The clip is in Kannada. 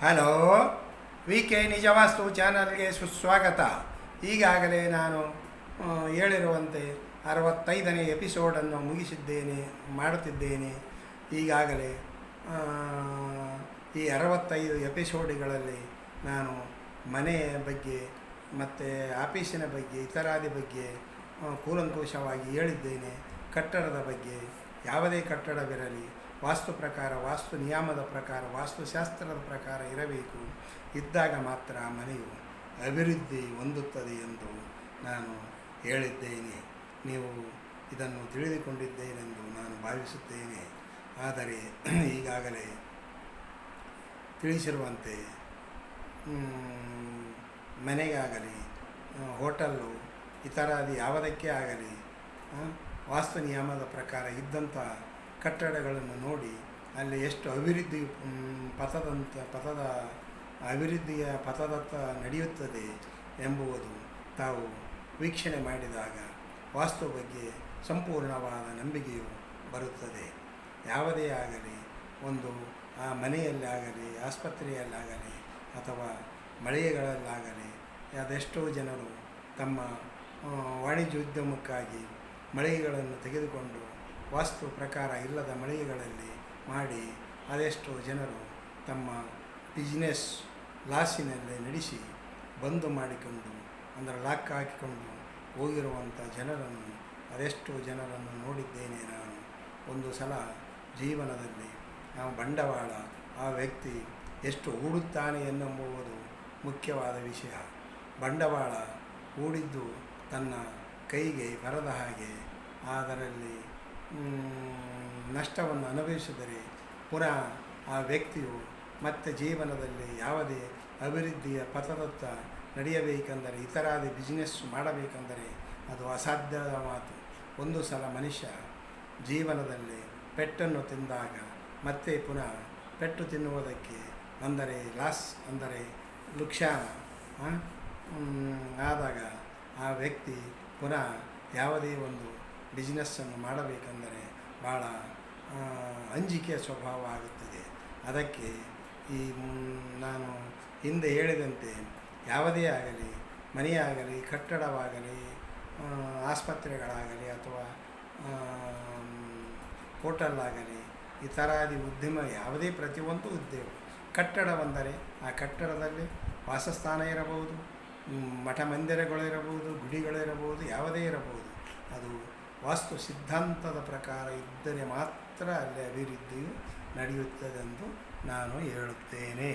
ಹಲೋ, ವಿ ಕೆ ನಿಜವಾಸ್ತು ಚಾನಲ್ಗೆ ಸುಸ್ವಾಗತ. ಈಗಾಗಲೇ ನಾನು ಹೇಳಿರುವಂತೆ 65ನೇ ಎಪಿಸೋಡನ್ನು ಮಾಡುತ್ತಿದ್ದೇನೆ. ಈಗಾಗಲೇ ಈ 65 ಎಪಿಸೋಡ್ಗಳಲ್ಲಿ ನಾನು ಮನೆಯ ಬಗ್ಗೆ ಮತ್ತು ಆಫೀಸಿನ ಬಗ್ಗೆ ಇತರಾದಿ ಬಗ್ಗೆ ಕೂಲಂಕುಷವಾಗಿ ಹೇಳಿದ್ದೇನೆ. ಕಟ್ಟಡದ ಬಗ್ಗೆ, ಯಾವುದೇ ಕಟ್ಟಡವಿರಲಿ ವಾಸ್ತು ಪ್ರಕಾರ, ವಾಸ್ತು ನಿಯಮದ ಪ್ರಕಾರ, ವಾಸ್ತುಶಾಸ್ತ್ರದ ಪ್ರಕಾರ ಇರಬೇಕು. ಇದ್ದಾಗ ಮಾತ್ರ ಮನೆಯು ಅಭಿವೃದ್ಧಿ ಹೊಂದುತ್ತದೆ ಎಂದು ನಾನು ಹೇಳಿದ್ದೇನೆ. ನೀವು ಇದನ್ನು ತಿಳಿದುಕೊಂಡಿದ್ದೇನೆಂದು ನಾನು ಭಾವಿಸುತ್ತೇನೆ. ಆದರೆ ಈಗಾಗಲೇ ತಿಳಿಸಿರುವಂತೆ ಮನೆಗಾಗಲಿ, ಹೋಟೆಲ್ಲು, ಇತರಾದಿ ಯಾವುದಕ್ಕೆ ಆಗಲಿ ವಾಸ್ತು ನಿಯಮದ ಪ್ರಕಾರ ಇದ್ದಂಥ ಕಟ್ಟಡಗಳನ್ನು ನೋಡಿ ಅಲ್ಲಿ ಎಷ್ಟು ಅಭಿವೃದ್ಧಿಯ ಪಥದತ್ತ ನಡೆಯುತ್ತದೆ ಎಂಬುದು ತಾವು ವೀಕ್ಷಣೆ ಮಾಡಿದಾಗ ವಾಸ್ತು ಬಗ್ಗೆ ಸಂಪೂರ್ಣವಾದ ನಂಬಿಕೆಯು ಬರುತ್ತದೆ. ಯಾವುದೇ ಆಗಲಿ, ಒಂದು ಆ ಮನೆಯಲ್ಲಾಗಲಿ, ಆಸ್ಪತ್ರೆಯಲ್ಲಾಗಲಿ ಅಥವಾ ಮಳಿಗೆಗಳಲ್ಲಾಗಲಿ ಅದೆಷ್ಟೋ ಜನರು ತಮ್ಮ ವಾಣಿಜ್ಯೋದ್ಯಮಕ್ಕಾಗಿ ಮಳಿಗೆಗಳನ್ನು ತೆಗೆದುಕೊಂಡು ವಾಸ್ತು ಪ್ರಕಾರ ಇಲ್ಲದ ಮಳಿಗೆಗಳಲ್ಲಿ ಮಾಡಿ ಅದೆಷ್ಟೋ ಜನರು ತಮ್ಮ ಬಿಸ್ನೆಸ್ ಲಾಸಿನಲ್ಲಿ ನಡೆಸಿ ಬಂದು ಮಾಡಿಕೊಂಡು, ಅಂದರೆ ಲಾಕ್ ಹಾಕಿಕೊಂಡು ಹೋಗಿರುವಂಥ ಅದೆಷ್ಟೋ ಜನರನ್ನು ನೋಡಿದ್ದೇನೆ ನಾನು. ಒಂದು ಸಲ ಜೀವನದಲ್ಲಿ ಬಂಡವಾಳ ಆ ವ್ಯಕ್ತಿ ಎಷ್ಟು ಹೂಡುತ್ತಾನೆ ಎನ್ನುವುದು ಮುಖ್ಯವಾದ ವಿಷಯ. ಬಂಡವಾಳ ಹೂಡಿದ್ದು ತನ್ನ ಕೈಗೆ ಬರದ ಹಾಗೆ ಅದರಲ್ಲಿ ನಷ್ಟವನ್ನು ಅನುಭವಿಸಿದರೆ ಪುನಃ ಆ ವ್ಯಕ್ತಿಯು ಮತ್ತೆ ಜೀವನದಲ್ಲಿ ಯಾವುದೇ ಅಭಿವೃದ್ಧಿಯ ಪಥದತ್ತ ನಡೆಯಬೇಕೆಂದರೆ, ಇತರಾದಿ ಬಿಸ್ನೆಸ್ ಮಾಡಬೇಕೆಂದರೆ ಅದು ಅಸಾಧ್ಯದ ಮಾತು. ಒಂದು ಸಲ ಮನುಷ್ಯ ಜೀವನದಲ್ಲಿ ಪೆಟ್ಟನ್ನು ತಿಂದಾಗ ಮತ್ತೆ ಪುನಃ ಪೆಟ್ಟು ತಿನ್ನುವುದಕ್ಕೆ, ಅಂದರೆ ಲಾಸ್, ಅಂದರೆ ಲುಕ್ಷಾನ ಆದಾಗ ಆ ವ್ಯಕ್ತಿ ಪುನಃ ಯಾವುದೇ ಒಂದು ಬಿಸ್ನೆಸ್ಸನ್ನು ಮಾಡಬೇಕೆಂದರೆ ಭಾಳ ಅಂಜಿಕೆಯ ಸ್ವಭಾವ ಆಗುತ್ತದೆ. ಅದಕ್ಕೆ ನಾನು ಹಿಂದೆ ಹೇಳಿದಂತೆ ಯಾವುದೇ ಆಗಲಿ, ಮನೆಯಾಗಲಿ, ಕಟ್ಟಡವಾಗಲಿ, ಆಸ್ಪತ್ರೆಗಳಾಗಲಿ ಅಥವಾ ಹೋಟೆಲ್ಲಾಗಲಿ, ಇತರಾದಿ ಉದ್ಯಮ ಯಾವುದೇ ಪ್ರತಿಯೊಂದು ಉದ್ಯೋಗ, ಕಟ್ಟಡವೆಂದರೆ ಆ ಕಟ್ಟಡದಲ್ಲಿ ವಾಸಸ್ಥಾನ ಇರಬಹುದು, ಮಠ ಮಂದಿರಗಳಿರಬಹುದು, ಗುಡಿಗಳಿರಬಹುದು, ಯಾವುದೇ ಇರಬಹುದು. ಅದು ವಾಸ್ತು ಸಿದ್ಧಾಂತದ ಪ್ರಕಾರ ಇದ್ದರೆ ಮಾತ್ರ ಅಲ್ಲಿ ಅಭಿವೃದ್ಧಿಯು ನಡೆಯುತ್ತದೆಂದು ನಾನು ಹೇಳುತ್ತೇನೆ.